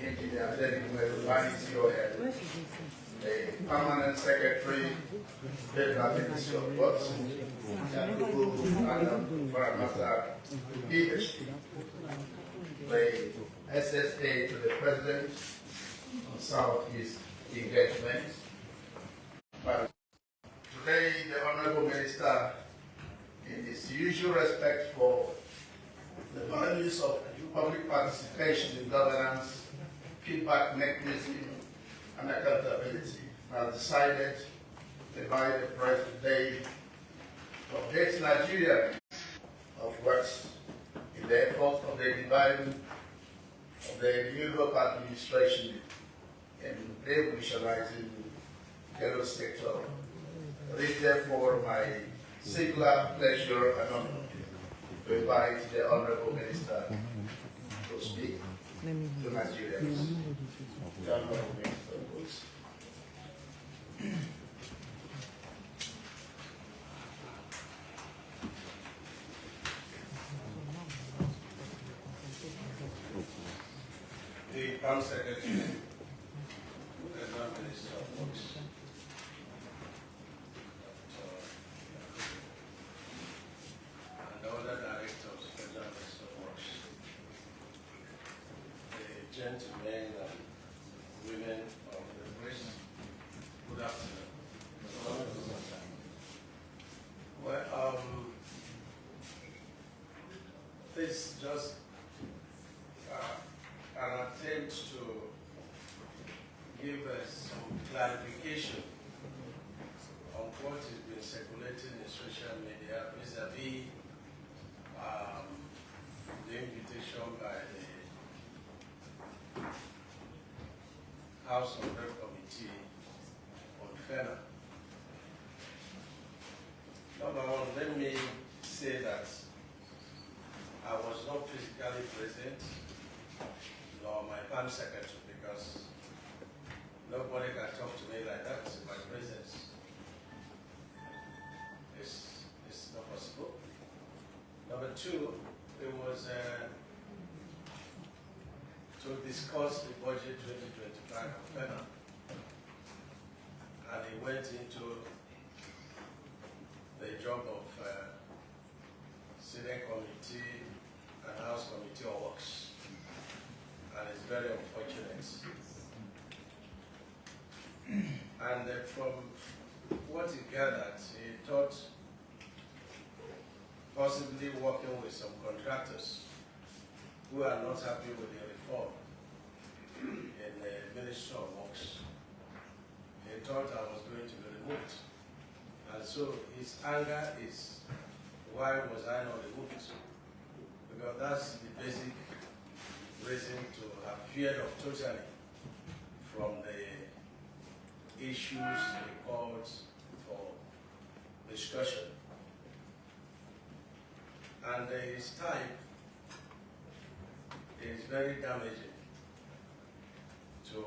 Engineer the permanent secretary, Federal Ministry of Works, and for another PhD, the SSA to the President on some of his engagements. But today, the Honorable Minister, in his usual respect for the values of public participation in governance, feedback mechanism, and accountability, has decided to invite the press today to update Nigeria of what's in the effort of the development of the new local administration in revolutionizing the yellow sector. It is therefore my singular pleasure and honor to invite the Honorable Minister to speak to Nigerians. The Honorable Minister, please. The Prime Secretary, Federal Minister of Works, and other directors, Federal Minister of Works, the gentlemen and women of the press, good afternoon. Well, this just an attempt to give us some clarification on what has been circulating in social media vis-a-vis the invitation by the House of Rep Committee on FENA. Number one, let me say that I was not physically present, nor my Prime Secretary, because nobody can talk to me like that in my presence. It's not possible. Number two, it was to discuss the budget 2025 of FENA. And he went into the job of Senate Committee and House Committee on Works. And it's very unfortunate. And from what he gathered, he thought possibly working with some contractors who are not happy with the reform in the Ministry of Works. He thought I was going to be removed. And so his anger is, why was I not removed? Because that's the basic reason to have feared of totally from the issues he called for discussion. And his type is very damaging to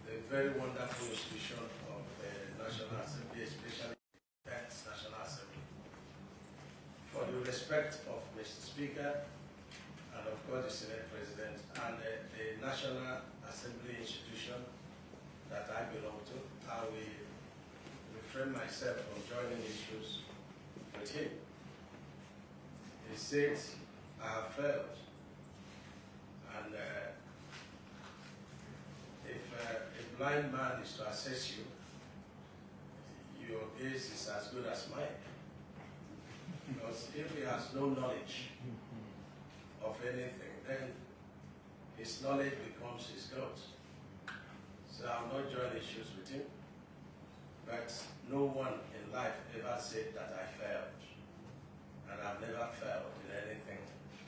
the very wonderful institution of the National Assembly, especially the National Assembly. For the respect of Mr. Speaker, and of course the Senate President, and the National Assembly institution that I belong to, I will refrain myself from joining issues with him. He said, I have failed. And if a blind man is to assess you, your gaze is as good as mine. Because if he has no knowledge of anything, then his knowledge becomes his God. So I will not join issues with him. But no one in life ever said that I failed. And I've never failed in anything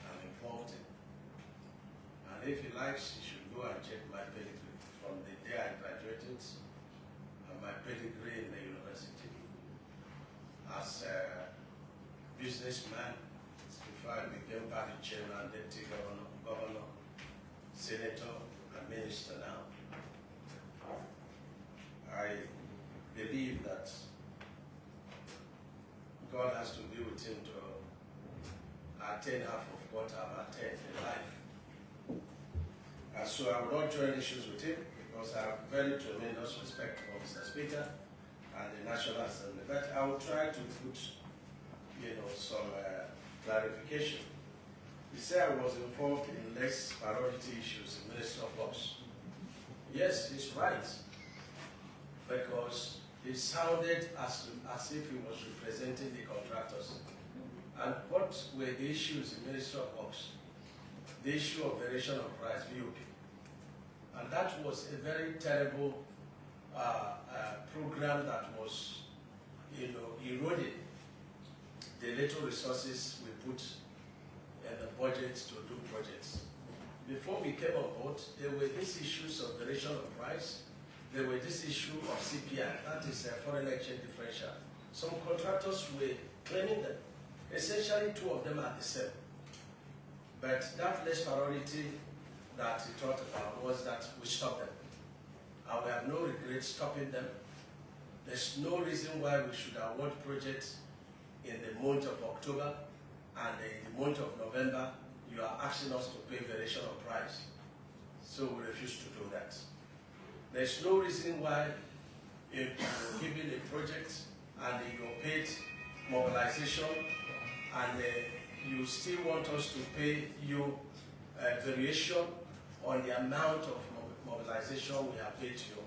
I'm involved in. And if he likes, he should go and check my pedigree from the day I graduated and my pedigree in the university as a businessman before I became party chairman, deputy governor, senator, and minister now. I believe that God has to be with him to attain half of what I've attained in life. so I will not join issues with him because I have very tremendous respect for Mr. Speaker and the National Assembly. But I will try to put, some clarification. He said I was involved in less priority issues in Ministry of Works. Yes, he's right, because it sounded as if he was representing the contractors. And what were the issues in Ministry of Works? The issue of variation of price, VOP. And that was a very terrible program that was, eroding the little resources we put in the budget to do projects. Before we came on board, there were these issues of variation of price. There were this issue of CPI, that is a foreign exchange differential. Some contractors were claiming that essentially two of them are the same. But that less priority that he talked about was that we stopped them. And we have no regret stopping them. There's no reason why we should award projects in the month of October and in the month of November. You are asking us to pay variation of price. So we refuse to do that. There's no reason why if you're given a project and you're paid mobilization and you still want us to pay you variation on the amount of mobilization we have paid you.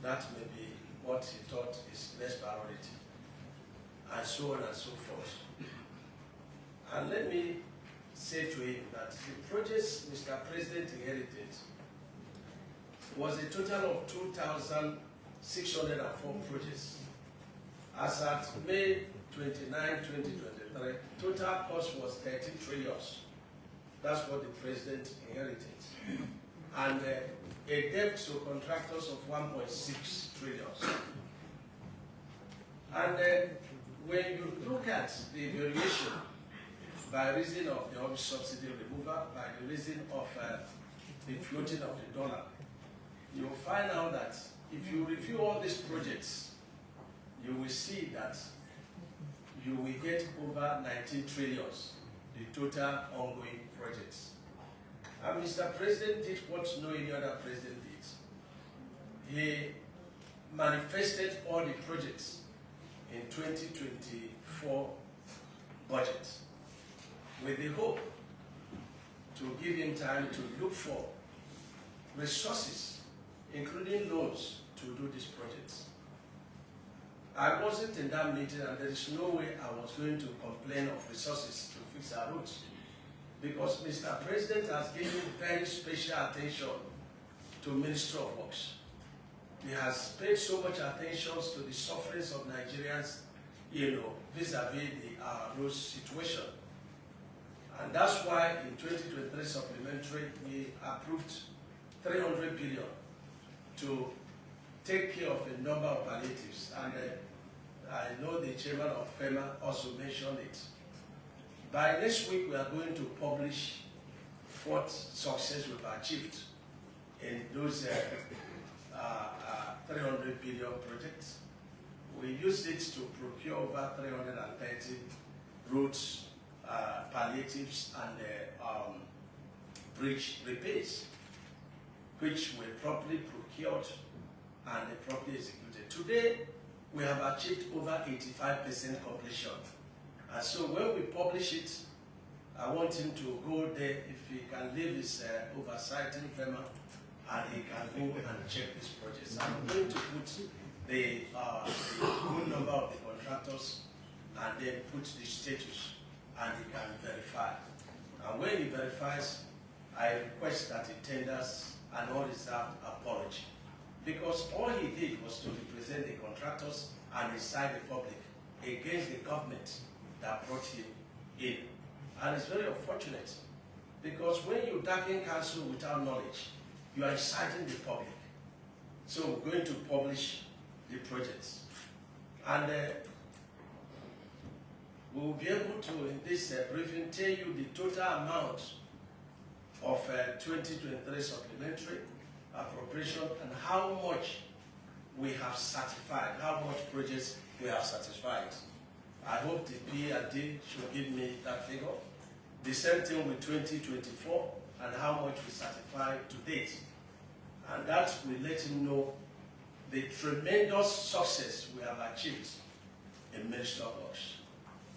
That may be what he thought is less priority, and so on and so forth. And let me say to him that the projects Mr. President inherited was a total of 2,604 projects. As at May 29, 2023, total cost was 13 trillion. That's what the President inherited. And a debt to contractors of 1.6 trillion. And when you look at the variation by reason of the obvious subsidy removal, by the reason of the floating of the dollar, you'll find out that if you review all these projects, you will see that you will get over 19 trillion, the total ongoing projects. And Mr. President did what no any other president did. He manifested all the projects in 2024 budget with the hope to give him time to look for resources, including loans, to do these projects. I wasn't in that meeting, and there is no way I was going to complain of resources to fix our roads, because Mr. President has given very special attention to Ministry of Works. He has paid so much attention to the sufferings of Nigerians, vis-a-vis the road situation. And that's why in 2023 supplementary, we approved 300 billion to take care of a number of palliatives. And I know the chairman of FEMA also mentioned it. By next week, we are going to publish what success we've achieved in those 300 billion projects. We used it to procure over 330 roads, palliatives, and bridge repairs, which were properly procured and properly executed. Today, we have achieved over 85% completion. And so when we publish it, I want him to go there, if he can leave his oversight in FEMA, and he can go and check these projects. I'm going to put the phone number of the contractors and then put the status, and he can verify. And when he verifies, I request that he tenders an unreserved apology. Because all he did was to represent the contractors and incite the public against the government that brought him in. And it's very unfortunate, because when you darken counsel without knowledge, you are inciting the public. So we're going to publish the projects. And we will be able to, in this briefing, tell you the total amount of 2023 supplementary appropriation and how much we have certified, how much projects we have certified. I hope the P&D should give me that figure, The same thing with 2024 and how much we certify to date. And that will let him know the tremendous success we have achieved in Ministry of Works.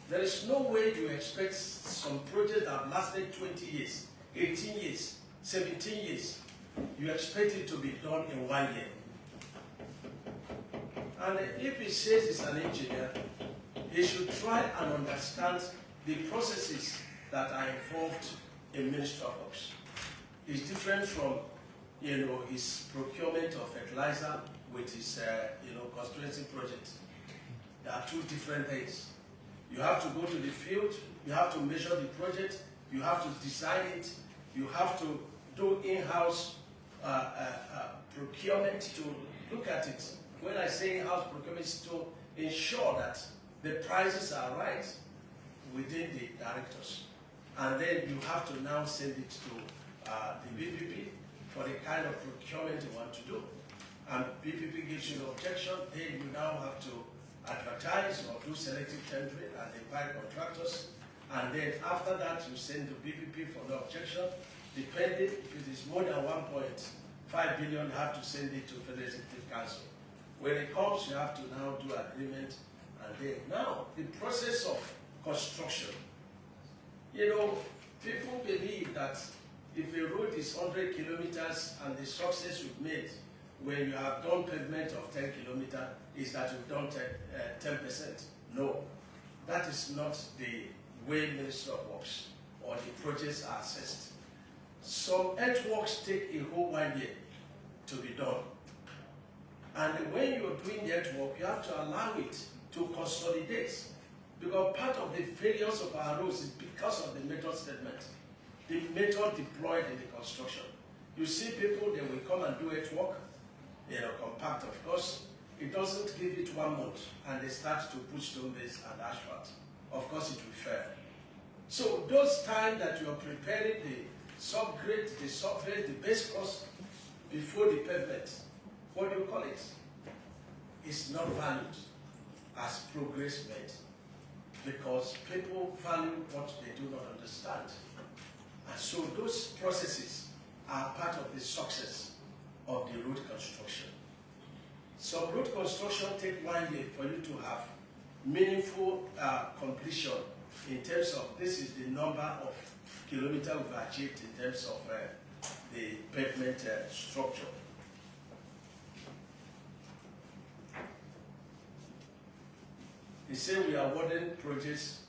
There is no way you expect some project that have lasted 20 years, 18 years, 17 years. You expect it to be done in 1 year. And if he says he's an engineer, he should try and understand the processes that are involved in Ministry of Works. It's different from, his procurement of fertilizer with his, constituency project. There are two different things. You have to go to the field, you have to measure the project, you have to design it, you have to do in-house procurement to look at it. When I say in-house procurement, it's to ensure that the prices are right within the directors. And then you have to now send it to the BPP for the kind of procurement you want to do. And BPP gives you the objection, then you now have to advertise or do selective tendering and invite contractors. And then after that, you send the BPP for the objection. Depending, if it is more than 1.5 billion, you have to send it to Federal Executive Council. When it comes, you have to now do agreement. And then now, the process of construction. People believe that if a road is 100 kilometers and the success you've made when you have done pavement of 10 kilometers is that you've done 10%. No, that is not the way Ministry of Works or the projects are assessed. Some earthworks take a whole 1 year to be done. And when you're doing the earthwork, you have to allow it to consolidate. Because part of the failures of our roads is because of the method statement, the method deployed in the construction. You see people, they will come and do earthwork, compact, of course. It doesn't give it 1 month, and they start to put stone base and asphalt. Of course, it will fail. So those times that you are preparing the subgrade, the surface, the base course before the pavement, what do you call it? It's not valued as progress made because people value what they do not understand. And so those processes are part of the success of the road construction. So road construction takes 1 year for you to have meaningful completion in terms of this is the number of kilometers we've achieved in terms of the pavement structure. He said we are awarding projects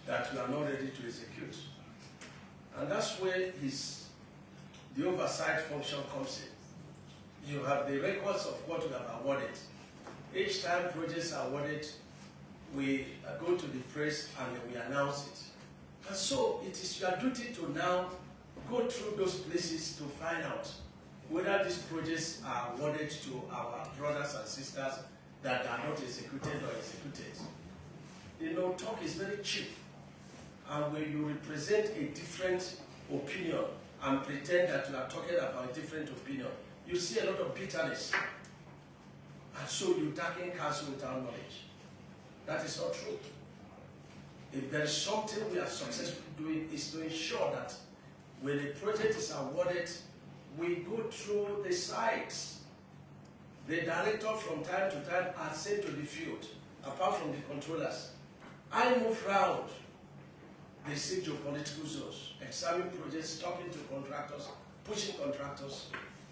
that we are not ready to execute. And that's where the oversight function comes in. You have the records of what we have awarded. Each time projects are awarded, we go to the press and we announce it. And so it is your duty to now go through those places to find out whether these projects are awarded to our brothers and sisters that are not executed or executed. Talk is very cheap. And when you represent a different opinion and pretend that you are talking about a different opinion, you see a lot of bitterness. And so you darken counsel without knowledge. That is not true. If there is something we are successfully doing, is to ensure that when a project is awarded, we go through the sites. The director from time to time are sent to the field, apart from the controllers. I move around the geopolitical zones, examine projects, talking to contractors, pushing contractors.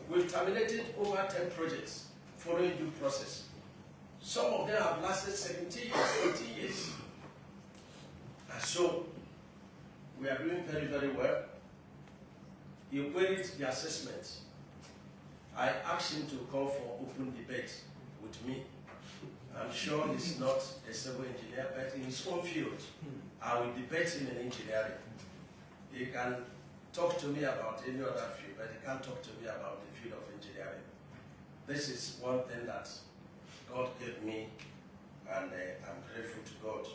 We've terminated over 10 projects following due process. Some of them have lasted 17 years, 18 years. And so, we are doing very, very well. He queried the assessment. I asked him to call for open debate with me. I'm sure he's not a civil engineer, but in his own field, I will debate him in engineering. He can talk to me about any other field, but he can't talk to me about the field of engineering. This is one thing that God gave me, and I'm grateful to God.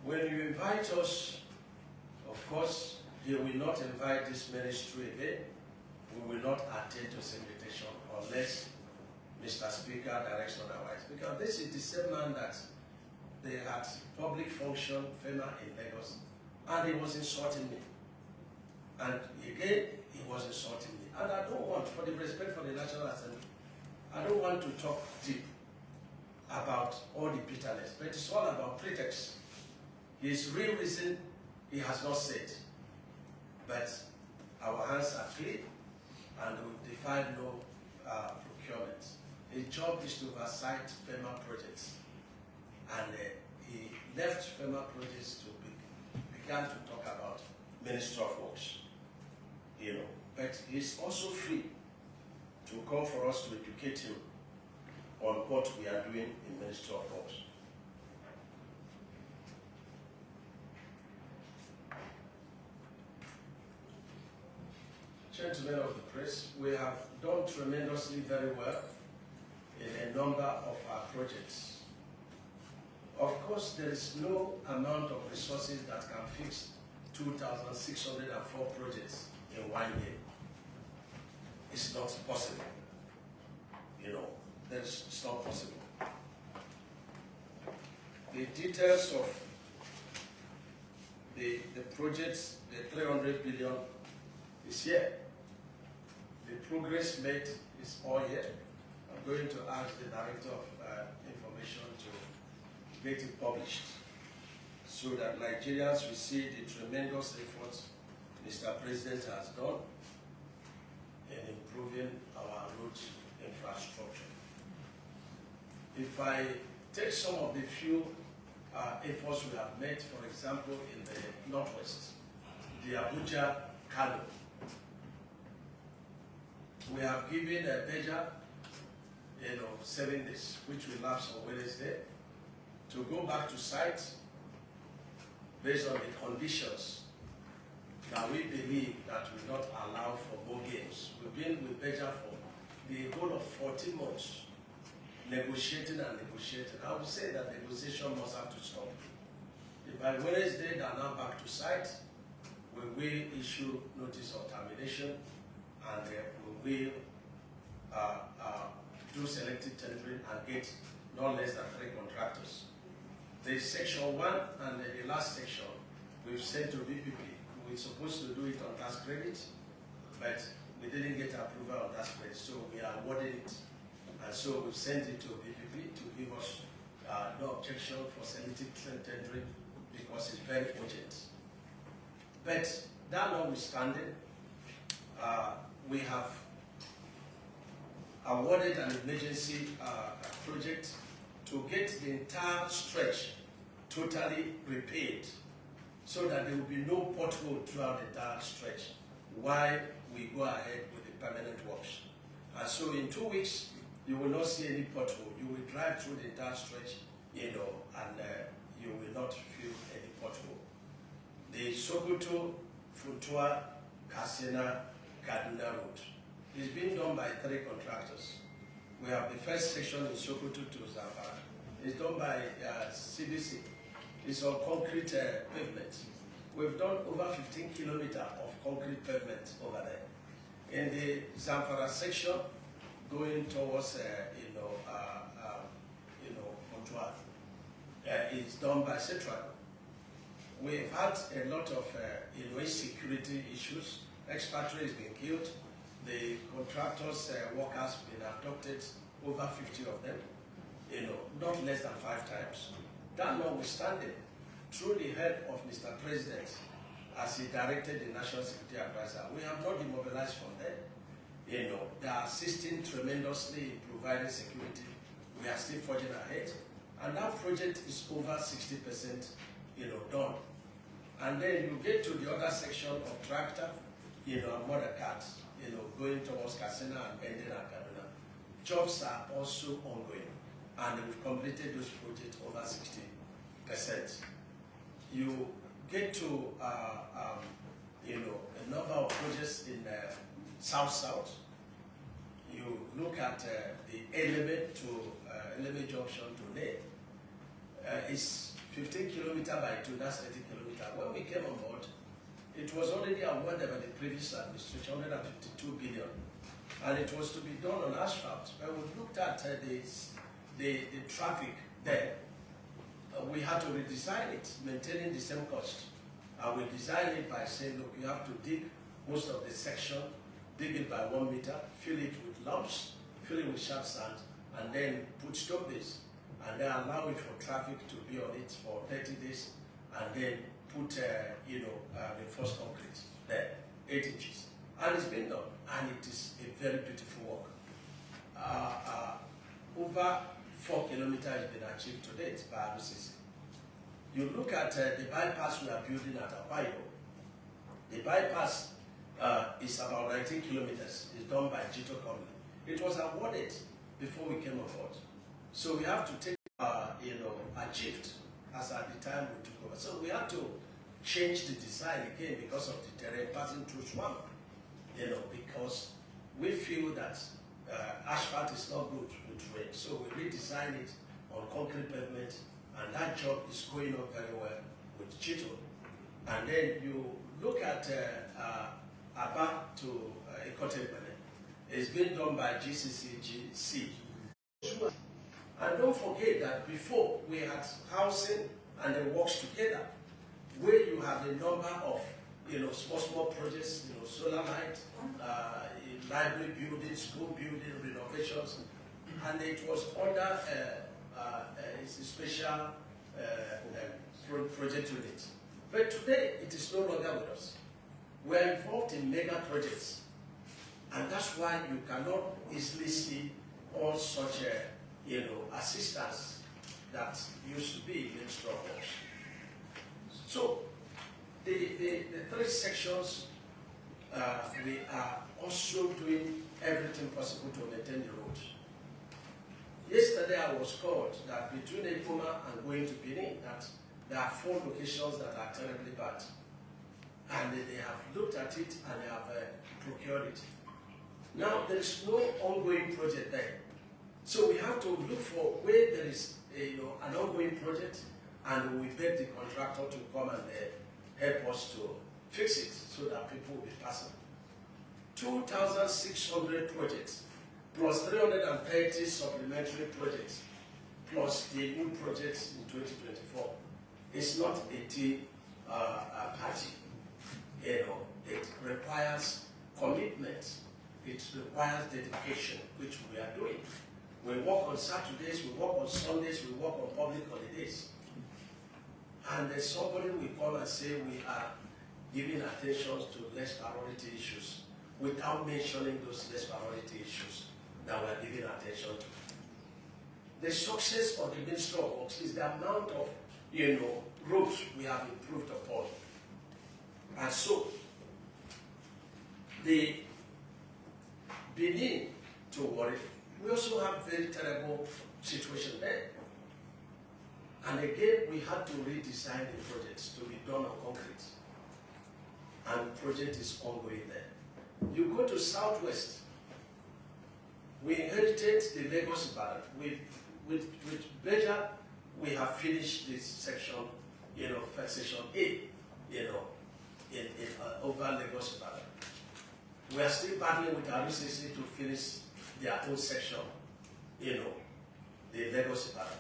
When you invite us, of course, you will not invite this ministry again. we will not attend to this invitation unless Mr. Speaker directs otherwise. Because this is the same man that they had public function, FEMA in Lagos, and he was insulting me. And again, he was insulting me. And I don't want, for the respect for the National Assembly, I don't want to talk deep about all the bitterness, but it's all about pretext. His real reason, he has not said. But our hands are clean, and we define no procurement. His job is to oversight FEMA projects. And he left FEMA projects to began to talk about Ministry of Works. You know, but he's also free to come for us to educate him on what we are doing in Ministry of Works. Gentlemen of the press, we have done tremendously very well in a number of our projects. Of course, there is no amount of resources that can fix 2,604 projects in 1 year. It's not possible. You know, it's not possible. The details of the projects, the 300 billion is here. The progress made is all here. I'm going to ask the Director of Information to get it published so that Nigerians will see the tremendous efforts Mr. President has done in improving our road infrastructure. If I take some of the few efforts we have made, for example, in the Northwest, the Abuja Kano, we have given a measure, 7 days, which will lapse on Wednesday, to go back to site based on the conditions that we believe that will not allow for more games. We've been with Beja for the whole of 14 months, negotiating and negotiating. I would say that negotiation must have to stop. If by Wednesday they are now back to site, we will issue notice of termination, and we will do selective tendering and get no less than 3 contractors. The section 1 and the last section we've sent to BPP. We're supposed to do it on tax credit, but we didn't get approval on tax credit, so we are awarding it. And so we've sent it to BPP to give us no objection for selective tendering because it's very urgent. But that notwithstanding, we have awarded an emergency project to get the entire stretch totally repaired so that there will be no pothole throughout the entire stretch while we go ahead with the permanent works. And so in 2 weeks, you will not see any pothole. You will drive through the entire stretch, and you will not feel any pothole. The Sokoto, Funtua, Katsina, Kaduna road is being done by 3 contractors. We have the first section in Sokoto to Zamfara. It's done by CBC. It's on concrete pavement. We've done over 15 kilometers of concrete pavement over there. In the Zamfara section, going towards Funtua, it's done by Central. We've had a lot of insecurity issues. Expatriates been killed. The contractors' workers been abducted, over 50 of them, not less than 5 times. That notwithstanding, through the help of Mr. President, as he directed the National Security Advisor, we have not demobilized from them. They are assisting tremendously in providing security. We are still forging ahead. And that project is over 60%, done. And then you get to the other section of tractor, and mother carts, going towards Katsina and ending at Kaduna. Jobs are also ongoing, and we've completed those projects over 60%. You get to, a number of projects in South-South. You look at the Eleme to Eleme Junction to Ney. It's 15 kilometers by 2, that's 30 kilometers. When we came on board, It was already awarded by the previous administration, 152 billion. And it was to be done on asphalt. When we looked at the traffic there, we had to redesign it, maintaining the same cost. And we designed it by saying, look, you have to dig most of the section, dig it by 1 meter, fill it with lumps, fill it with sharp sand, and then put stone base, and then allow it for traffic to be on it for 30 days, and then put, reinforced concrete there, 8 inches. And it's been done, and it is a very beautiful work. Over 4 kilometers has been achieved to date by RCC. You look at the bypass we are building at Apayo. The bypass is about 19 kilometers. It's done by Jito Company. It was awarded before we came on board. So we have to take, achieved as at the time we took over. So we had to change the design again because of the terrain passing through swamp. Because we feel that asphalt is not good with rain. So we redesigned it on concrete pavement, and that job is going on very well with Chito. And then you look at Aba to Ekotebene. It's been done by GCCGC. And don't forget that before we had housing and the works together, where you have a number of small projects, solar light, library building, school building, renovations, and it was under a special project unit. But today, it is no longer with us. We are involved in mega projects, and that's why you cannot easily see all such assistance that used to be in struggles. So, the 3 sections, we are also doing everything possible to maintain the road. Yesterday I was called that between Ekuma and going to Benin, that there are 4 locations that are terribly bad. And they have looked at it and they have procured it. Now there is no ongoing project there. So we have to look for where there is an ongoing project, and we beg the contractor to come and help us to fix it so that people will be passing. 2,600 projects, plus 330 supplementary projects, plus the new projects in 2024. It's not a tea party. It requires commitment. It requires dedication, which we are doing. We work on Saturdays, we work on Sundays, we work on public holidays. And then somebody will come and say we are giving attention to less priority issues without mentioning those less priority issues that we are giving attention to. The success of the Ministry of Works is the amount of roads we have improved upon. And so, the Benin to worry, we also have very terrible situation there. And again, we had to redesign the projects to be done on concrete. And the project is ongoing there. You go to Southwest, we inherited the Lagos Ibadan. With Beja, we have finished this section, section A, over Lagos Ibadan. We are still battling with RCC to finish their own section, the Lagos Ibadan.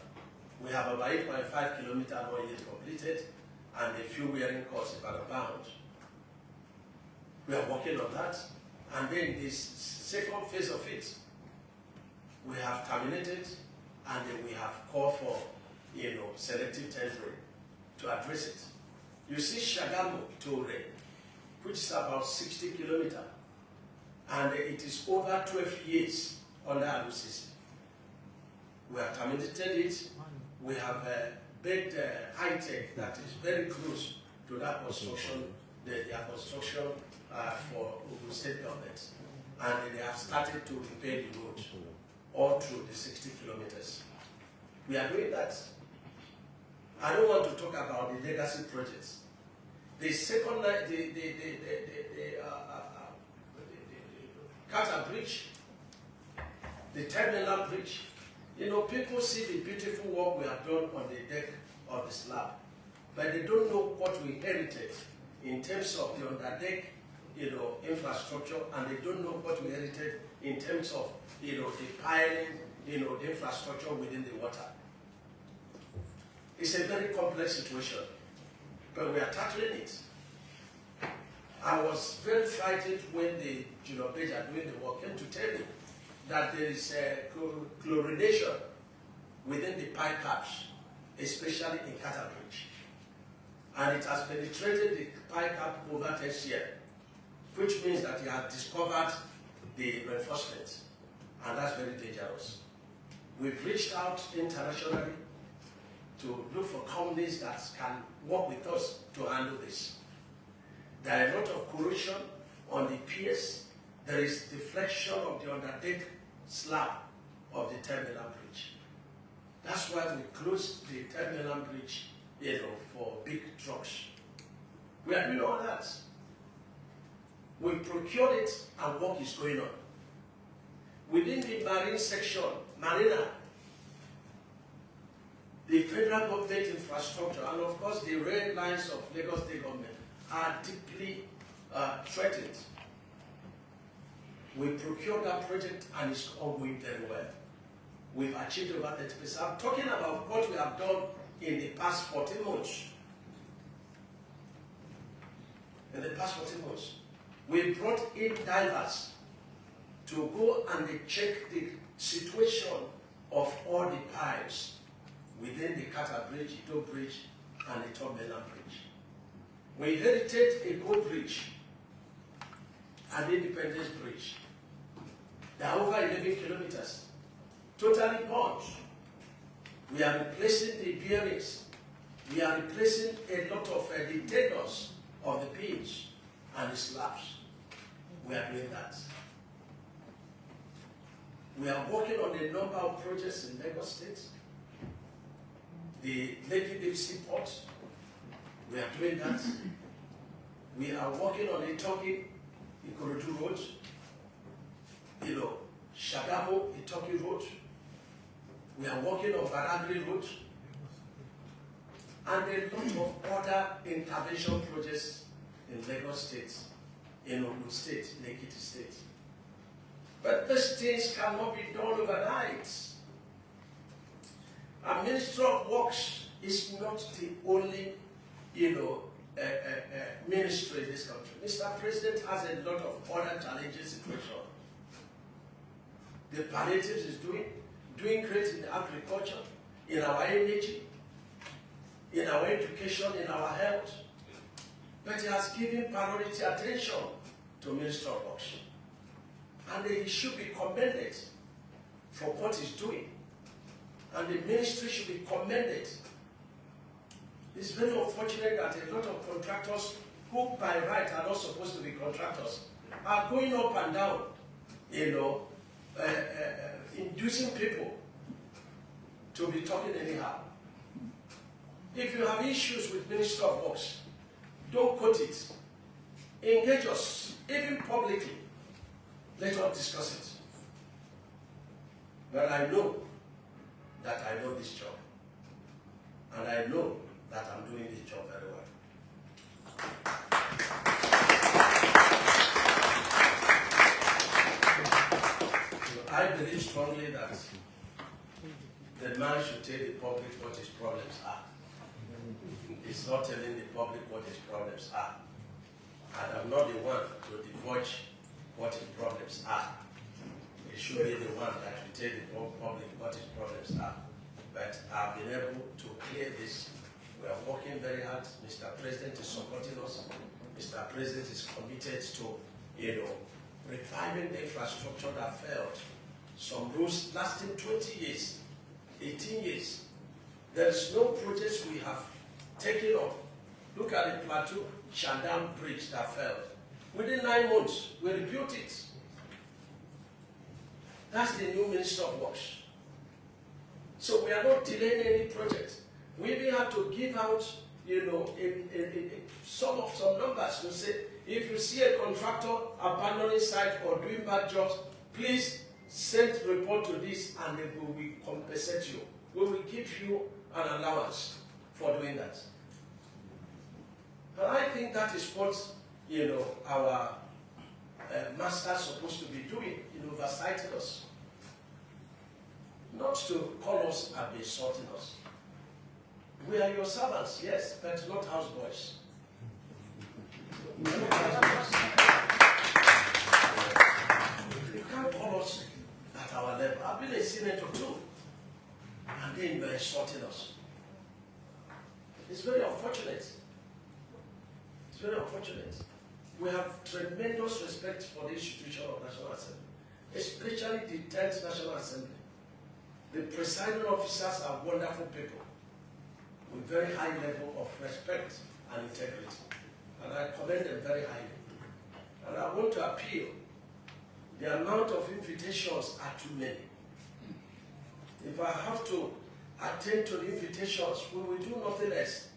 We have about 8.5 kilometers not yet completed, and a few wearing course about bound. We are working on that, and then this second phase of it, we have terminated, and then we have called for, selective tendering to address it. You see Shagamu to Ure, which is about 60 kilometers, and it is over 12 years under RCC. We have terminated it. We have built high-tech that is very close to that construction, their construction for Ogun State government. And they have started to repair the road all through the 60 kilometers. We are doing that. I don't want to talk about the legacy projects. The second, the Carter Bridge, the Terminal Bridge. People see the beautiful work we have done on the deck of the slab, but they don't know what we inherited in terms of the underdeck, infrastructure, and they don't know what we inherited in terms of, the piling, the infrastructure within the water. It's a very complex situation, but we are tackling it. I was very frightened when the junior pager doing the work came to tell me that there is chlorination within the pipe caps, especially in Carter Bridge. And it has penetrated the pipe cap over 10 years, which means that he has discovered the reinforcement, and that's very dangerous. We've reached out internationally to look for companies that can work with us to handle this. There are a lot of corrosion on the piers. There is deflection of the underdeck slab of the terminal bridge. That's why we closed the terminal bridge, for big trucks. We are doing all that. We procured it and work is going on. Within the marine section, marina, the federal government infrastructure and of course the rail lines of Lagos State government are deeply threatened. We procured that project and it's ongoing very well. We've achieved over 30%. I'm talking about what we have done in the past 14 months. In the past 14 months, we brought in divers to go and they check the situation of all the pipes within the Carter Bridge, Ito Bridge, and the Top Mainland Bridge. We inherited a gold bridge, an Independence Bridge. They are over 11 kilometers, totally burnt. We are replacing the bearings. We are replacing a lot of the tenons of the pins and the slabs. We are doing that. We are working on a number of projects in Lagos State. The Lekki Deep Sea Port, we are doing that. We are working on a Turkey Ikorodu Road, Shagamu Itoki Road. We are working on Badagry Road, and a lot of other intervention projects in Lagos State, in Ogun State, in Ekiti State. But these things cannot be done overnight. A Ministry of Works is not the only, ministry in this country. Mr. President has a lot of other challenges in situation. The palliatives is doing great in agriculture, in our energy, in our education, in our health. But he has given priority attention to Minister of Works. And he should be commended for what he's doing. And the ministry should be commended. It's very unfortunate that a lot of contractors who by right are not supposed to be contractors are going up and down, inducing people to be talking anyhow. If you have issues with Minister of Works, don't quote it. Engage us, even publicly. Let us discuss it. But I know that I know this job. And I know that I'm doing this job very well. I believe strongly that the man should tell the public what his problems are. He's not telling the public what his problems are. And I'm not the one to divulge what his problems are. He should be the one that will tell the public what his problems are. But I've been able to clear this. We are working very hard. Mr. President is supporting us. Mr. President is committed to, reviving the infrastructure that failed. Some roads lasting 20 years, 18 years. There is no projects we have taken up. Look at the Plateau Shandam Bridge that failed. Within 9 months, we rebuilt it. That's the new Minister of Works. So we are not delaying any project. We even have to give out, some numbers to say, if you see a contractor abandoning site or doing bad jobs, please send report to this and they will compensate you. We will give you an allowance for doing that. And I think that is what, our master is supposed to be doing in oversighting us. Not to call us and be insulting us. We are your servants, yes, but not houseboys. You can't call us at our level. I've been a senator too, and then you're insulting us. It's very unfortunate. It's very unfortunate. We have tremendous respect for the institution of National Assembly, especially the 10th National Assembly. The presiding officers are wonderful people with very high level of respect and integrity. And I commend them very highly. And I want to appeal. The amount of invitations are too many. If I have to attend to the invitations, we will do nothing else.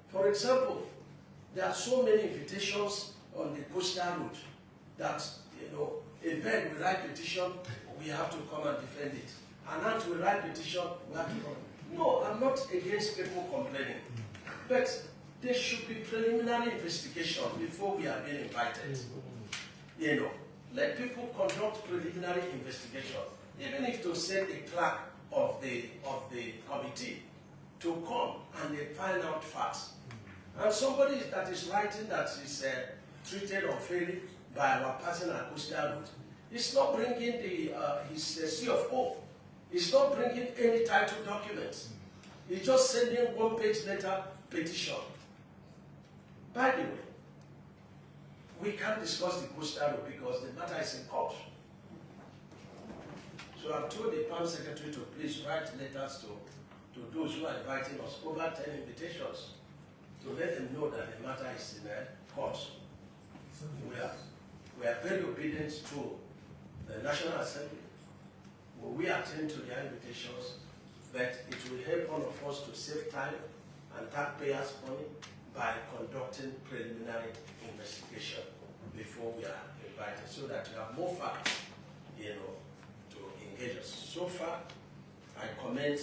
For example, there are so many invitations on the coastal route that, a bed will write petition, we have to come and defend it. An aunt will write petition, we have to come. No, I'm not against people complaining. But there should be preliminary investigation before we are being invited. Let people conduct preliminary investigation, even if to send a clerk of the committee to come and they find out facts. And somebody that is writing that is treated unfairly by our person at coastal route, is not bringing his C of O. He's not bringing any title documents. He's just sending one-page letter petition. By the way, we can't discuss the coastal road because the matter is in court. So I've told the PAM secretary to please write letters to those who are inviting us, over 10 invitations, to let them know that the matter is in court. We are very obedient to the National Assembly. We attend to their invitations, but it will help all of us to save time and taxpayers' money by conducting preliminary investigation before we are invited, so that we have more facts, to engage us. So far, I commend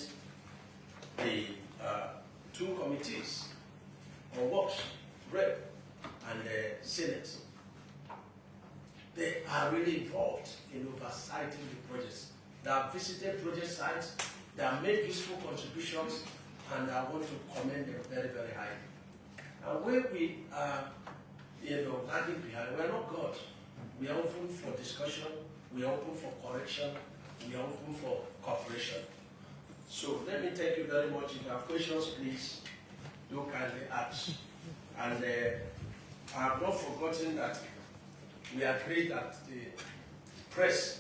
the two committees on works, Rep and the Senate. They are really involved in oversighting the projects. They have visited project sites, they have made useful contributions, and I want to commend them very, very highly. And when we are, lagging behind, we are not God. We are open for discussion, we are open for correction, we are open for cooperation. So let me thank you very much. If you have questions, please do kindly ask. And I have not forgotten that we agreed that the press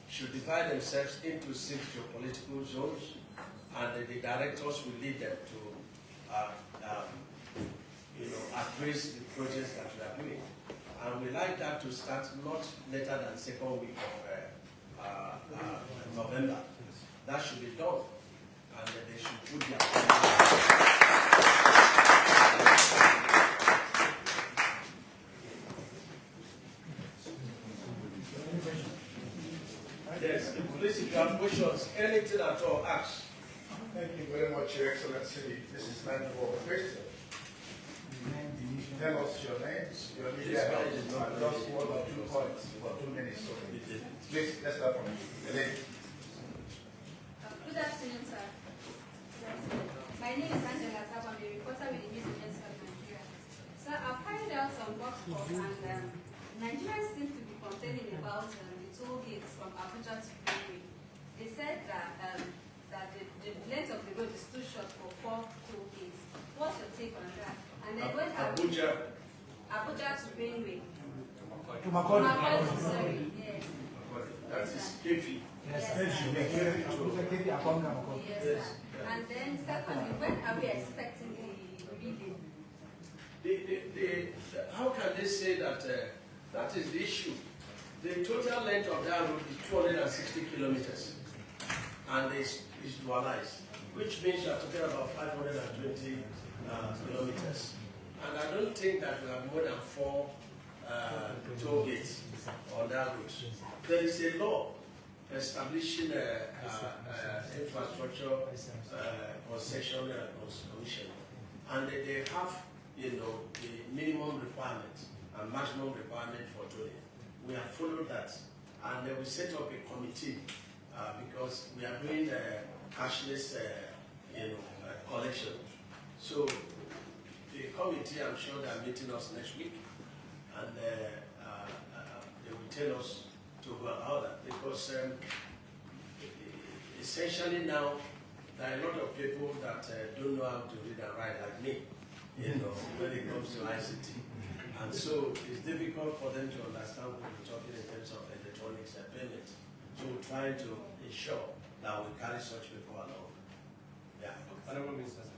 should divide themselves into 6 geopolitical zones, and the directors will lead them to appraise the projects that we are doing. And we like that to start not later than 2nd week of November. That should be done, and they should put their Yes, please, if you have questions, anything at all, ask. Thank you very much, Your Excellency. This is time for a question. Tell us your names, your media house, and just 1 or 2 points for 2 minutes. So please, let's start from you. Elaine. Good afternoon, sir. My name is Angela Sab. I'm a reporter with the News Agency of Nigeria. Sir, I've carried out some work for and Nigerians seem to be complaining about the toll gates from Abuja to Benue. They said that the length of the road is too short for 4 toll gates. What's your take on that? And then when Abuja to Benue. Sorry, yes. That is Kefi. Yes, yes. And then secondly, when are we expecting the reading? How can they say that that is the issue? The total length of that road is 260 kilometers, and it's dualized, which means you are talking about 520 kilometers. And I don't think that we have more than 4 toll gates on that route. There is a law establishing infrastructure concession commission, and they have the minimum requirement and maximum requirement for tolling. We have followed that, and we set up a committee because we are doing cashless, collection. So the committee, I'm sure they are meeting us next week, and they will tell us to go about that, because essentially now there are a lot of people that don't know how to read and write like me, when it comes to ICT. And so it's difficult for them to understand what we're talking in terms of electronics and payments. So we're trying to ensure that we carry such people along. Yeah. Honorable Minister,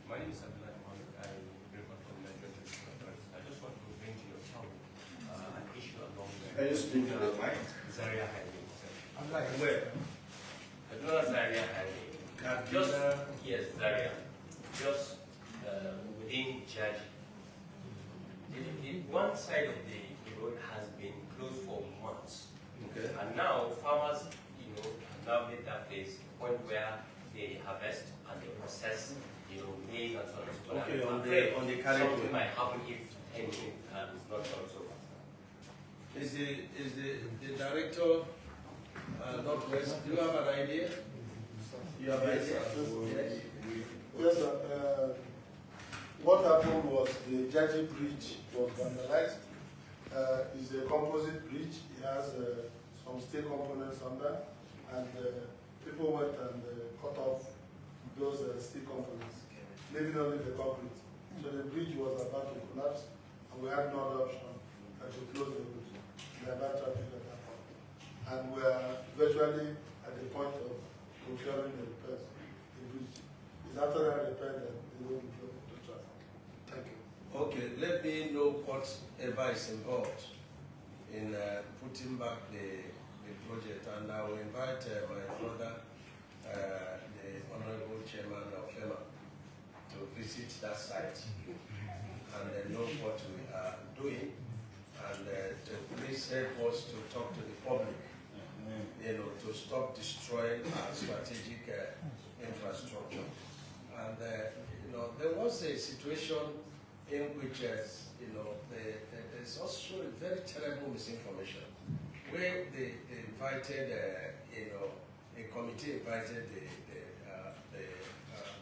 my name is Abdullah Mohammed. I report from the Nigerian Authorities. I just want to bring to your town an issue along Can you speak to the mic? Zaria Highway. I'm like, where? Aduna Zaria Highway. Just, yes, Zaria. Just within Jaji. One side of the road has been closed for months. Okay. And now farmers, have now made that phase, point where they harvest and they process, maize and so on and so forth. Okay, I'm on the afraid carriage something way. might happen if anything is not done so fast. Is the director Northwest? Do you have an idea? You have an idea? Yes. Yes, sir. What happened was the Jaji Bridge was vandalized. It's a composite bridge. It has some steel components under, and people went and cut off those steel components, leaving only the concrete. So the bridge was about to collapse, and we had no other option than to close the bridge. We had bad traffic at that point. And we are virtually at the point of procuring the repairs. The bridge is after that repair that they will be closed to traffic. Thank you. Okay, let me know whatever is involved in putting back the project, and I will invite my brother, the Honorable Chairman of FEMA, to visit that site and know what we are doing, and to please help us to talk to the public, to stop destroying our strategic infrastructure. And there was a situation in which, there's also a very terrible misinformation, where they invited, a committee invited the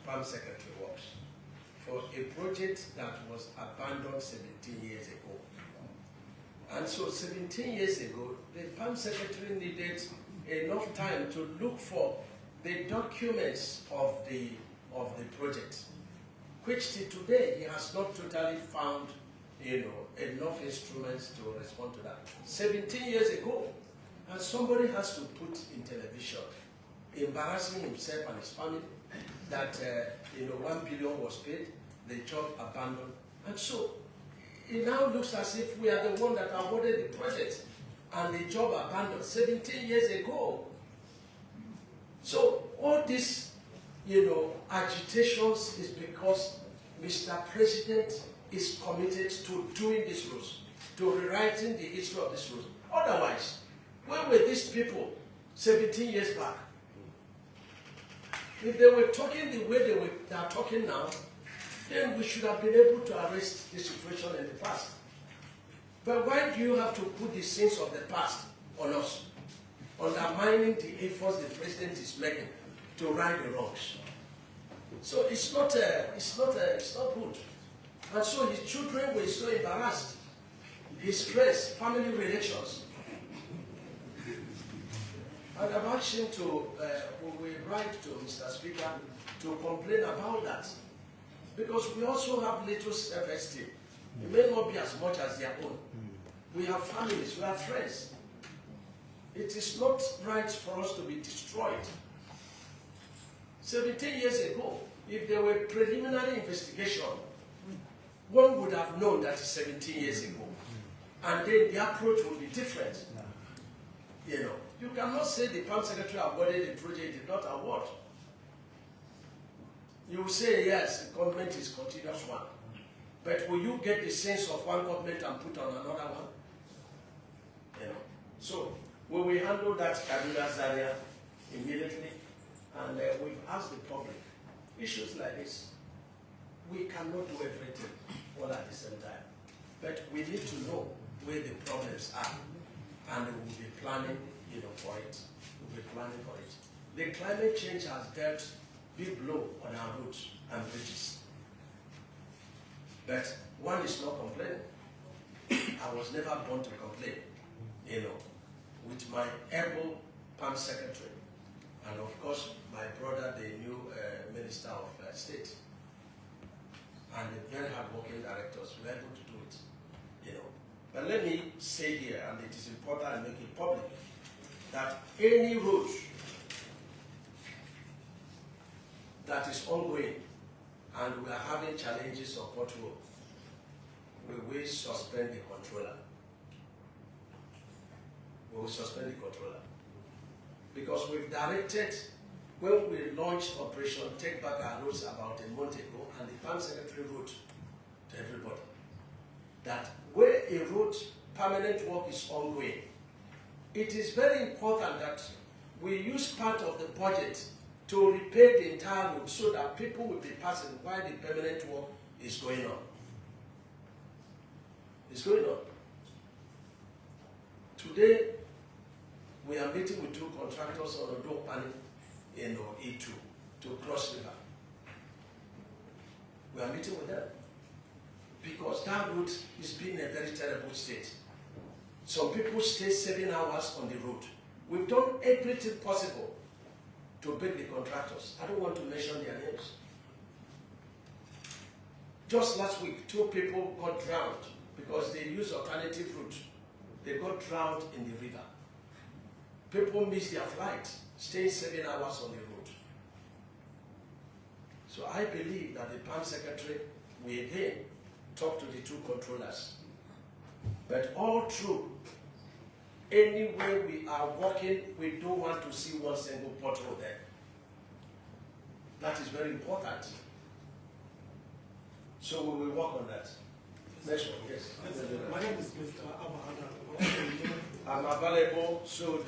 Farm Secretary Works for a project that was abandoned 17 years ago. And so 17 years ago, the Farm Secretary needed enough time to look for the documents of the project, which till today he has not totally found, enough instruments to respond to that. 17 years ago, and somebody has to put in television, embarrassing himself and his family, that 1 billion was paid, the job abandoned, and so it now looks as if we are the one that awarded the project, and the job abandoned 17 years ago. So all this, agitations is because Mr. President is committed to doing these rules, to rewriting the history of these rules. Otherwise, where were these people 17 years back? If they were talking the way they are talking now, then we should have been able to arrest the situation in the past. But why do you have to put the sins of the past on us, undermining the efforts the president is making to right the wrongs? So it's not good. And so his children were so embarrassed. His friends, family relations. And I've asked him to, we write to Mr. Speaker to complain about that. Because we also have little self-esteem. It may not be as much as their own. We have families, we have friends. It is not right for us to be destroyed. 17 years ago, if there were preliminary investigation, one would have known that it's 17 years ago. And then the approach would be different. You cannot say the Farm Secretary awarded the project, did not award. You will say, yes, the government is continuous one. But will you get the sense of one government and put on another one? So, we will handle that Kaduna Zaria immediately, and we've asked the public, issues like this, we cannot do everything. all at the same time. But we need to know where the problems are, and we will be planning, for it. We'll be planning for it. The climate change has dealt big blow on our roads and bridges. But one is not complaining. I was never born to complain, with my able Palm Secretary, and of course my brother, the new Minister of State, and the very hardworking directors were able to do it, But let me say here, and it is important I make it public, that any road that is ongoing and we are having challenges of pothole, we will suspend the controller. We will suspend the controller. Because we've directed, when we launched Operation Take Back Our Roads about a month ago, and the Palm Secretary wrote to everybody, that where a road permanent work is ongoing, it is very important that we use part of the budget to repair the entire road so that people will be passing while the permanent work is going on. It's going on. Today, we are meeting with 2 contractors on a door panel in E2 to cross river. We are meeting with them because that road is being in a very terrible state. Some people stay 7 hours on the road. We've done everything possible to beg the contractors. I don't want to mention their names. Just last week, 2 people got drowned because they used alternative route. They got drowned in the river. People miss their flight, staying 7 hours on the road. So I believe that the Palm Secretary will again talk to the 2 controllers. But all through, anywhere we are working, we don't want to see one single pothole there. That is very important. So we will work on that. Next one, yes. My name is Mr. Abahada. I'm available, so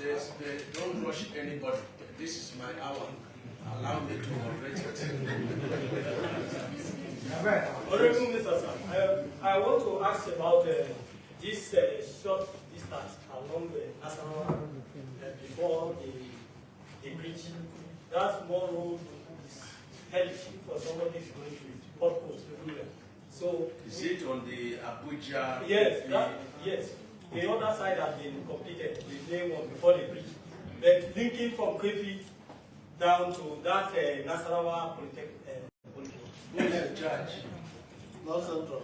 don't rush anybody. This is my hour. Allow me to moderate it. Honorable Mr. Sam, I want to ask about this short distance along the national before the bridge. That small road is healthy for somebody who is going to potholes everywhere. So is it on the Abuja? Yes, yes. The other side has been completed, the main one before the bridge. But linking from Kefi down to that Nasarawa Polytechnic. Who is the judge? Not central.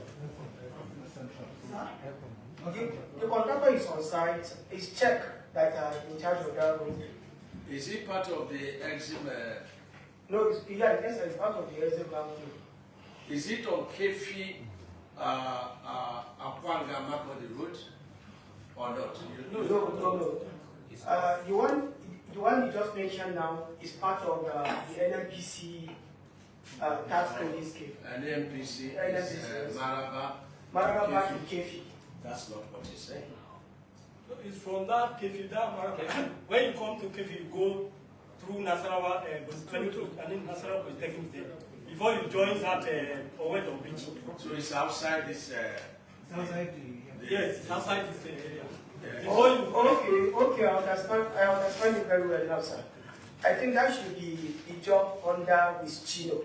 Okay, the contractor is on site, is check that in charge of that road. Is he part of the eczema? No, it's part of the exit round. Is it on Kefi Akwanga Mako the road or not? No. The one you just mentioned now is part of the NMPC task code scheme. NMPC is Maraba to Kefi. That's not what he's saying. It's from that Kefi, when you come to Kefi, you go through Nasarawa and then Nasarawa Polytechnic there. Before you join that Owedo Beach. So it's outside this. Yes, it's outside this area. Okay, I understand it very well now, sir. I think that should be the job under Ms. Chino.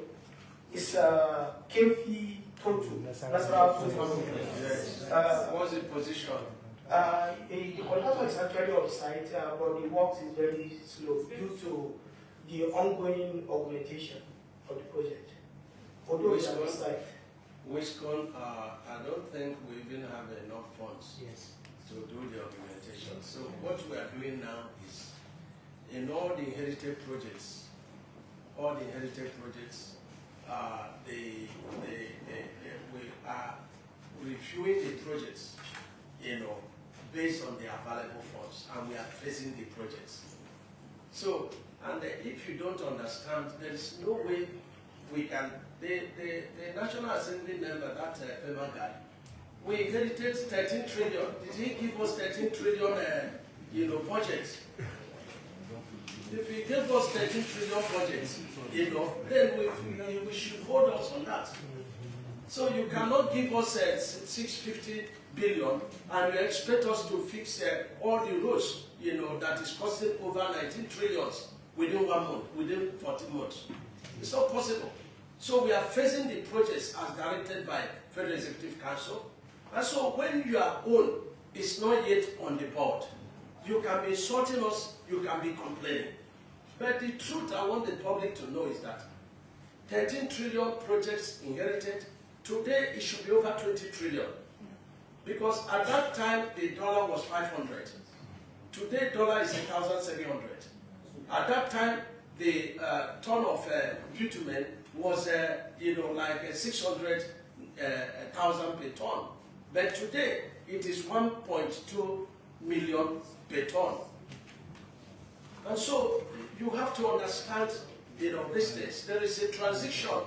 It's Kefi Totu. Nasarawa Totu. Yes. What's the position? The contractor is actually on site, but the work is very slow due to the ongoing augmentation of the project. Although it's on site. Wiscon, I don't think we even have enough funds to do the augmentation. So what we are doing now is, in all the inherited projects, we are reviewing the projects, based on the available funds, and we are facing the projects. So, and if you don't understand, there is no way we can. The National Assembly member, that FEMA guy, we inherited 13 trillion. Did he give us 13 trillion, budget? If he gave us 13 trillion budget, then we should hold us on that. So you cannot give us 650 billion and you expect us to fix all the roads, that is costing over 19 trillions within 1 month, within 14 months. It's not possible. So we are facing the projects as directed by Federal Executive Council. And so when your own is not yet on the board, you can be insulting us, you can be complaining. But the truth I want the public to know is that 13 trillion projects inherited, today it should be over 20 trillion. Because at that time, the dollar was 500. Today, dollar is 1,700. At that time, the ton of bitumen was, like 600,000 per ton. But today, it is 1.2 million per ton. And so, you have to understand, these days, there is a transition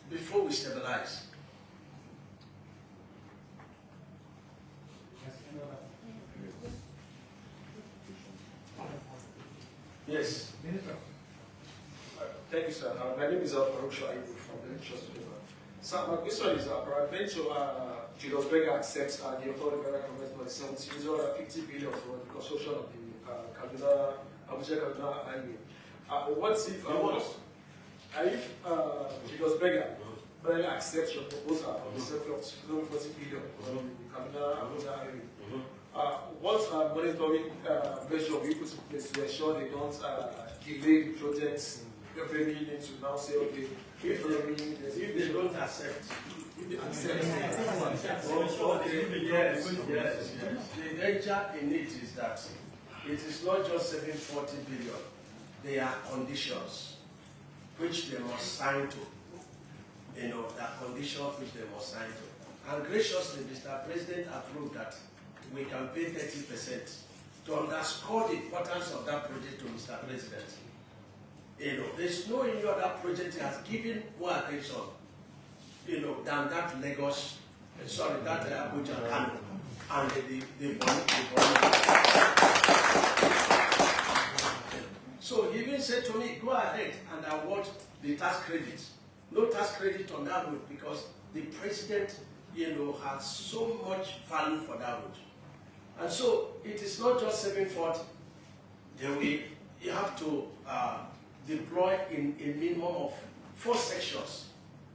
before we stabilize. Yes. Thank you, sir. My name is Farouk Shaibu from the Trust Paper. So my question is, peradventure, Julius Berger accepts the authority of government for the 50 billion for the construction of the Abuja-Kaduna highway. What's if Julius Berger accepts your proposal of the 40 billion for the Kaduna-Abuja highway? What monitoring measure we put in place to ensure they don't delay the projects? Very need to now say, okay, if they don't accept, yes. The danger in it is that it is not just 740 billion. There are conditions which they must sign to. There are conditions which they must sign to. And graciously, Mr. President approved that we can pay 30% to underscore the importance of that project to Mr. President. There's no any other project that has given more attention, than that Lagos, that Abuja Kano, and the So he even said to me, go ahead and award the tax credit. No tax credit on that road because the president, has so much value for that road. And so it is not just 740. You have to deploy in a minimum of 4 sections.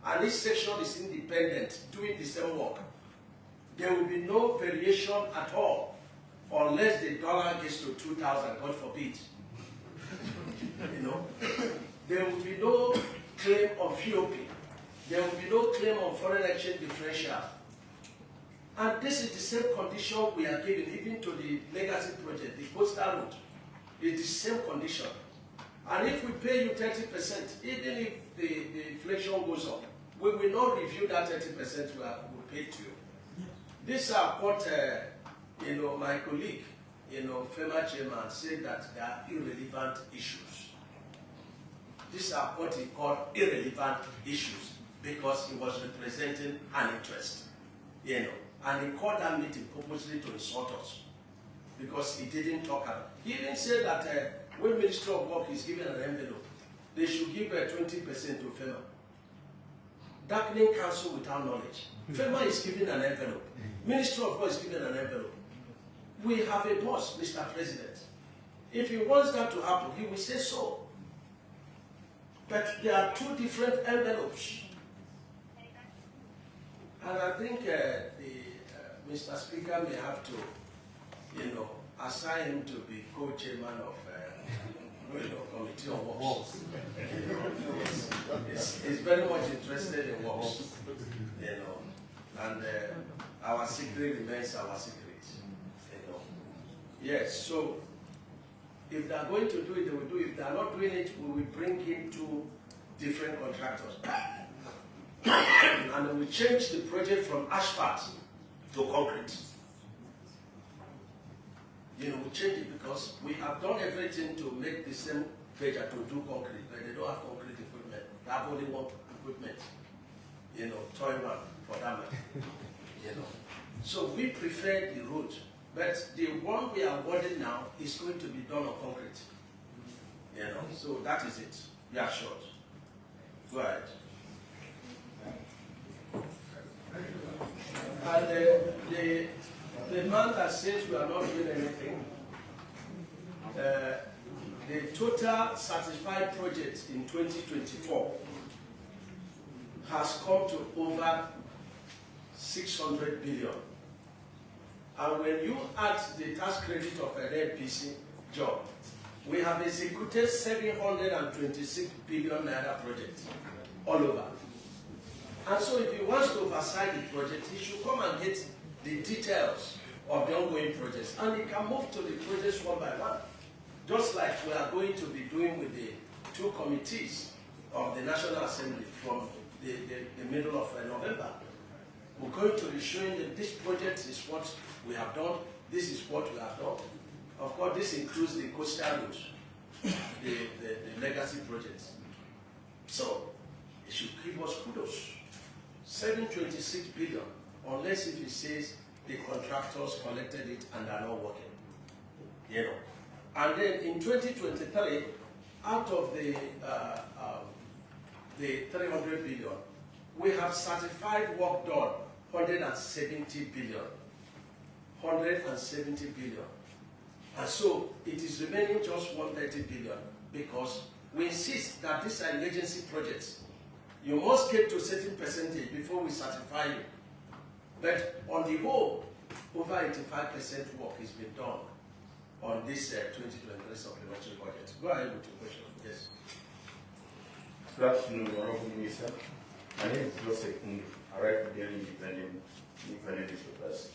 And each section is independent, doing the same work. There will be no variation at all, unless the dollar gets to 2,000, God forbid. There will be no claim of VOP. There will be no claim of foreign exchange differential. And this is the same condition we are giving even to the legacy project, the coastal route. It's the same condition. And if we pay you 30%, even if the inflation goes up, we will not review that 30% we pay to you. These are what, my colleague, FEMA chairman said that they are irrelevant issues. These are what he called irrelevant issues because he was representing an interest, And he called that meeting purposely to insult us because he didn't talk about it. He even said that when Ministry of Work is given an envelope, they should give 20% to FEMA. Darkening council without knowledge. FEMA is giving an envelope. Ministry of Work is giving an envelope. We have a boss, Mr. President. If he wants that to happen, he will say so. But there are 2 different envelopes. And I think Mr. Speaker may have to, assign him to be co-chairman of Committee on Works. He's very much interested in works, and our secret remains our secret. Yes, so if they are going to do it, they will do it. If they are not doing it, we will bring in 2 different contractors. And we change the project from asphalt to concrete. We change it because we have done everything to make the same venture to do concrete, but they don't have concrete equipment. They have only one equipment, toy one for that matter. So we prefer the road, but the one we are awarding now is going to be done on concrete. So that is it. We are short. Go ahead. And the man that says we are not doing anything, the total certified projects in 2024 has come to over 600 billion. And when you add the tax credit of an NPC job, we have executed 726 billion naira projects all over. And so if he wants to oversight the project, he should come and get the details of the ongoing projects. And he can move to the projects one by one. Just like we are going to be doing with the two committees of the National Assembly from the middle of November. We're going to be showing that this project is what we have done, this is what we have done. Of course, this includes the coastal roads, the legacy projects. So, it should give us kudos. 726 billion, unless if it says the contractors collected it and are not working. You know. And then in 2023, out of the 300 billion, we have certified work done 170 billion. 170 billion. And so it is remaining just 130 billion because we insist that these are emergency projects. You must get to a certain percentage before we certify you. But on the whole, over 85% work has been done on this 2023 supplementary budget. Go ahead with your question. Yes. Good afternoon, Honorable Minister. My name is Joseph Kundu. I write for Daily Independent newspapers.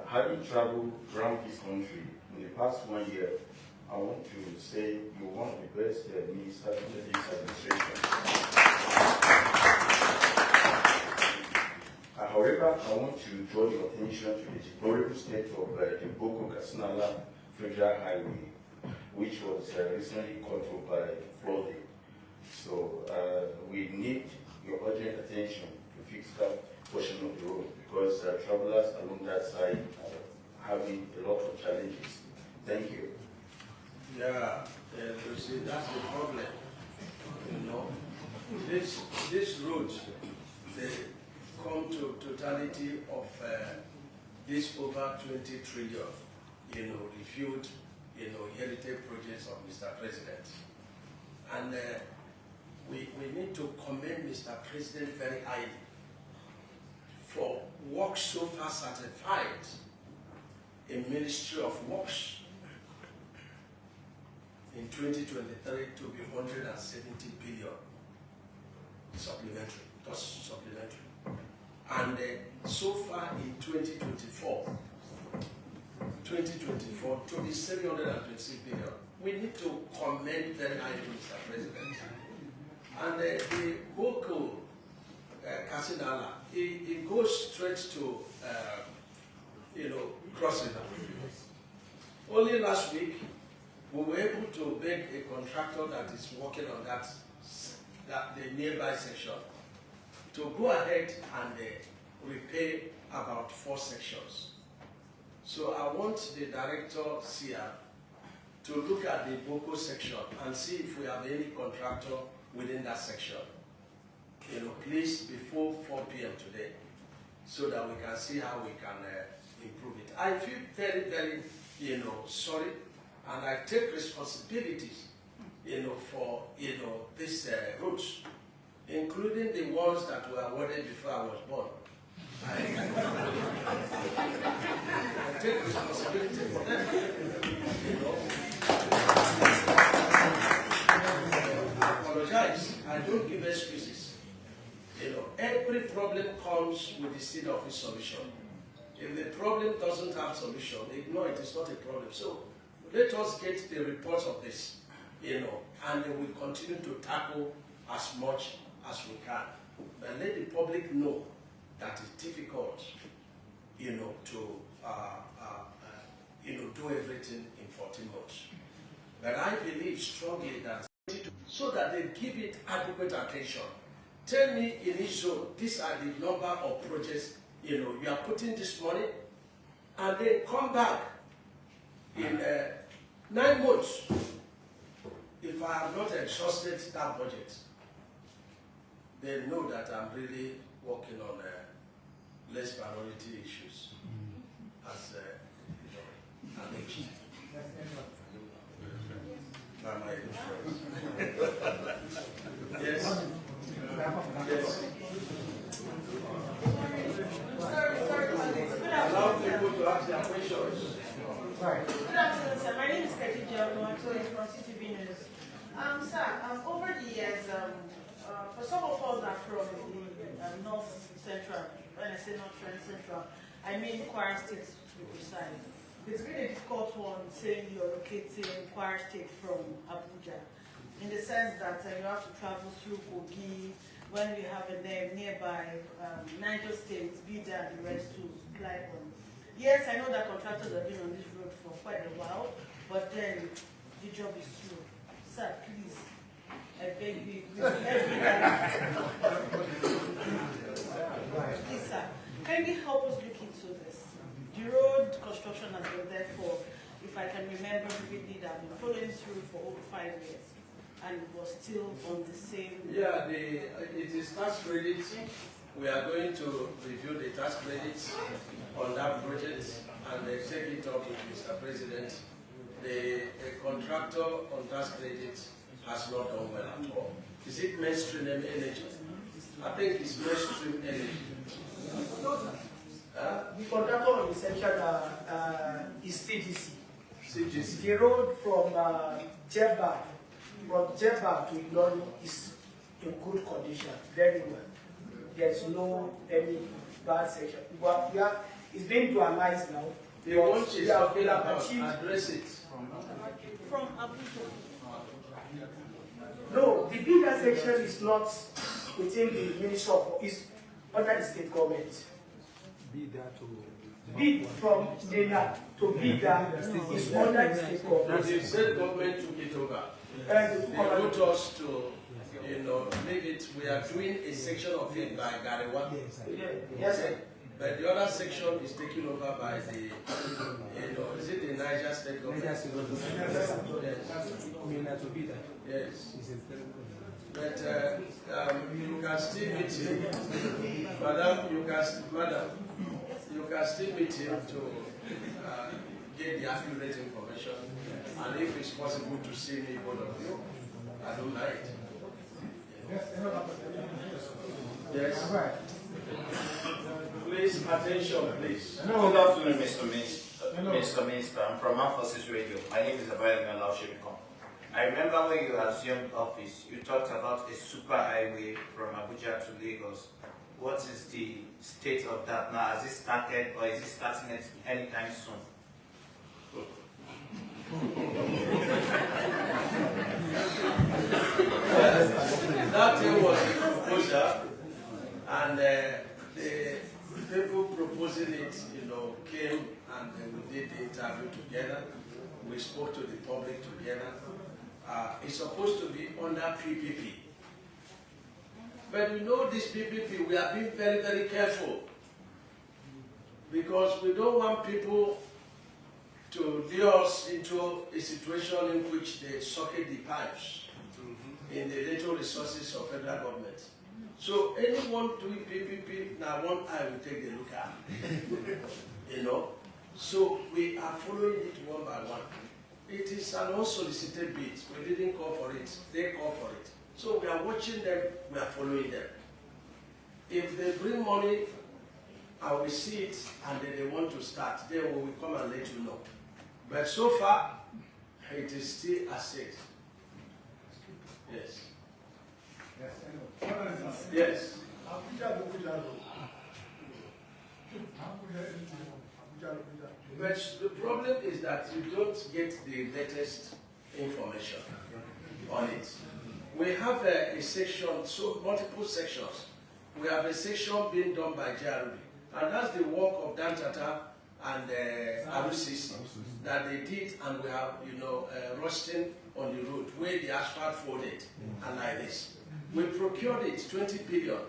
Having traveled around this country in the past 1 year, I want to say you're one of the best ministers in this administration. However, I want to draw your attention to the deplorable state of the Boko-Katsina Federal Highway, which was recently caught up by flooding. So we need your urgent attention to fix that portion of the road because travelers along that side are having a lot of challenges. Thank you. Yeah, you see, that's the problem. You know, this road, they come to totality of this over 20 trillion, you know, reviewed, you know, heritage projects of Mr. President. And we need to commend Mr. President very highly for work so far certified in Ministry of Works in 2023 to be 170 billion supplementary, just supplementary. And so far in 2024 to be 726 billion. We need to commend very highly Mr. President. And the Boko Kasinala, it goes straight to, you know, Cross River. Only last week, we were able to beg a contractor that is working on the nearby section to go ahead and repair about 4 sections. So I want the director, Sia, to look at the Boko section and see if we have any contractor within that section. You know, please, before 4 p.m. today, so that we can see how we can improve it. I feel very, very, you know, sorry, and I take responsibilities, you know, for, you know, these routes, including the ones that were awarded before I was born. I take responsibility for them, you know. I apologize. I don't give excuses. You know, every problem comes with the seed of its solution. If the problem doesn't have solution, ignore it. It's not a problem. So let us get the reports of this, you know, and then we'll continue to tackle as much as we can. But let the public know that it's difficult, you know, to you know, do everything in 14 months. But I believe strongly that so that they give it adequate attention. Tell me in each zone, these are the number of projects, you know, you are putting this money, and then come back in 9 months. If I have not exhausted that budget, they know that I'm really working on less priority issues as alleged. By my friends. Yes. Yes. Allow people to ask their questions. Good afternoon, sir. My name is Khadija. I'm from CTV News. Sir, over the years, for some of us that are from the North Central, when I say North Central, I mean Kwara State to be precise. It's been a difficult one saying you're locating Kwara State from Abuja, in the sense that you have to travel through Kogi, when we have a nearby Niger State, Bida, and the rest to climb on. Yes, I know that contractors have been on this road for quite a while, but then the job is slow. Sir, please, I beg you, please, sir, can you help us look into this? The road construction has been there for, if I can remember vividly, that I've been following through for over 5 years, and it was still on the same. Yeah, it is tax credits. We are going to review the tax credits on that project and take it up with Mr. President. The contractor on tax credits has not done well at all. Is it mainstream energy? I think it's mainstream energy. The contractor on the section is CGC. CGC. The road from Jebba to Ilorin is in good condition, very well. There's no any bad section. But it's being dualized now. The one she's talking about, address it. From Abuja. No, the bigger section is not within the Ministry of, is under the state government. Bid from Dena to Bida is under the state government. The state government took it over. They put us to, leave it. We are doing a section of it by Garewa. Yes, sir. But the other section is taken over by the, is it the Niger State government? Yes. Yes. But you can still meet him, madam. You can still meet him to get the accurate information, and if it's possible to see me, both of you, I don't mind. Yes. Please, attention, please. Good afternoon, Mr. Minister. I'm from Emphasis Radio. My name is Abayagana Laushimiko. I remember when you assumed office, you talked about a super highway from Abuja to Lagos. What is the state of that now? Has it started, or is it starting it anytime soon? That thing was a proposal, and the people proposing it, came and we did the interview together. We spoke to the public together. It's supposed to be under PPP. But this PPP, we are being very, very careful, because we don't want people to lure us into a situation in which they socket the pipes in the little resources of federal government. So anyone doing PPP, now one eye will take a look at. So we are following it one by one. It is an unsolicited bid. We didn't call for it. They call for it. So we are watching them. We are following them. If they bring money, I will see it, and then they want to start, then we will come and let you know. But so far, it is still a set. Yes. Yes. But the problem is that you don't get the latest information on it. We have a section, so multiple sections. We have a section being done by JRB, and that's the work of Dantata and RCC that they did, and we have, rusting on the road where the asphalt folded and like this. We procured it, 20 billion,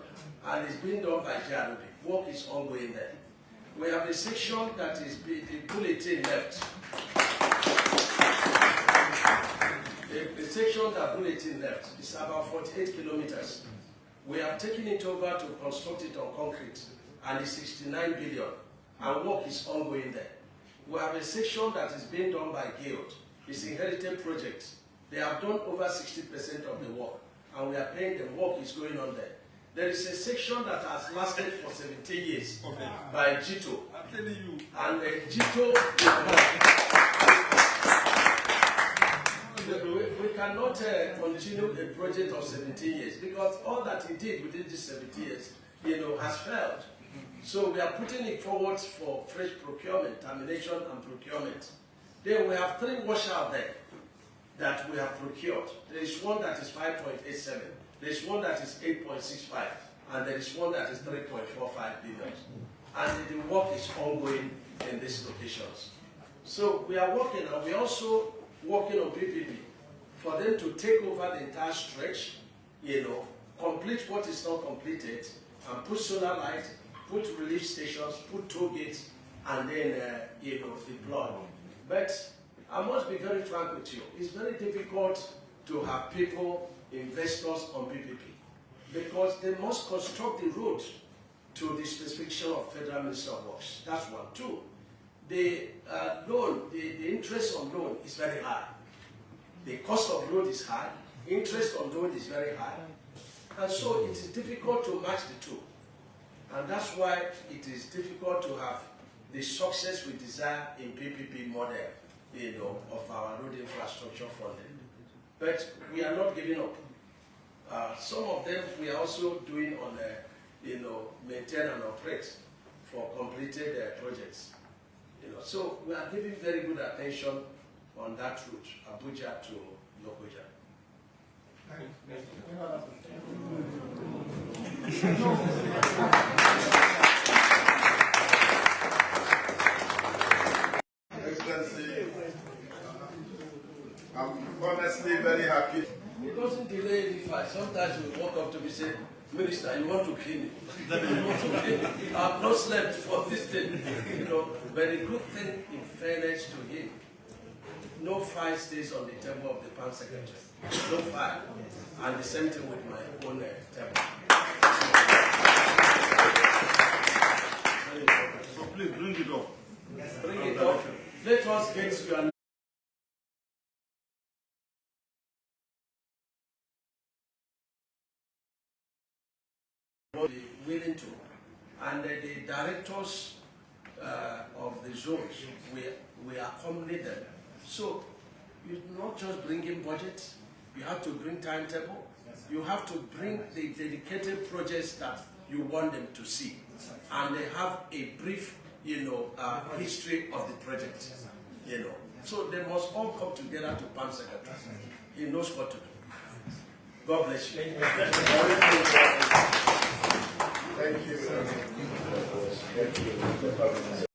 and it's being done by JRB. Work is ongoing there. We have a section that is the bulletin left. The section that bulletin left is about 48 kilometers. We have taken it over to construct it on concrete, and it's 69 billion, and work is ongoing there. We have a section that is being done by Guild. It's inherited project. They have done over 60% of the work, and we are paying them. Work is going on there. There is a section that has lasted for 17 years by Gito. I'm telling you. And Gito, we cannot continue a project of 17 years because all that he did within these 17 years, has failed. So we are putting it forward for fresh procurement, termination and procurement. Then we have 3 washouts there that we have procured. There is one that is 5.87. There is one that is 8.65. And there is one that is 3.45 billion. And the work is ongoing in these locations. So we are working, and we are also working on PPP for them to take over the entire stretch, complete what is not completed, and put solar light, put relief stations, put toll gates, and then, deploy. But I must be very frank with you. It's very difficult to have people, investors on PPP, because they must construct the road to the specification of Federal Minister of Works. That's one. 2, the loan, the interest on loan is very high. The cost of loan is high, interest on loan is very high. And so it is difficult to match the 2. And that's why it is difficult to have the success we desire in PPP model, of our road infrastructure funding. But we are not giving up. Some of them we are also doing on, maintain and operate for completed projects. So we are giving very good attention on that route, Abuja to Lokoja. Excellency, I'm honestly very happy. It doesn't delay any fight. Sometimes we walk up to me and say, Minister, you want to kill me? I've not slept for this thing, But the good thing, in fairness to him, no fight stays on the table of the PAN Secretary. No fight. And the same thing with my own table. So please bring it up. Bring it up. Let us get your be willing to, and the directors of the zones, we accommodate them. So you not just bring in budget, you have to bring timetable, you have to bring the dedicated projects that you want them to see, and they have a brief, history of the project, So they must all come together to PAN Secretary. He knows what to do. God bless you. Thank you.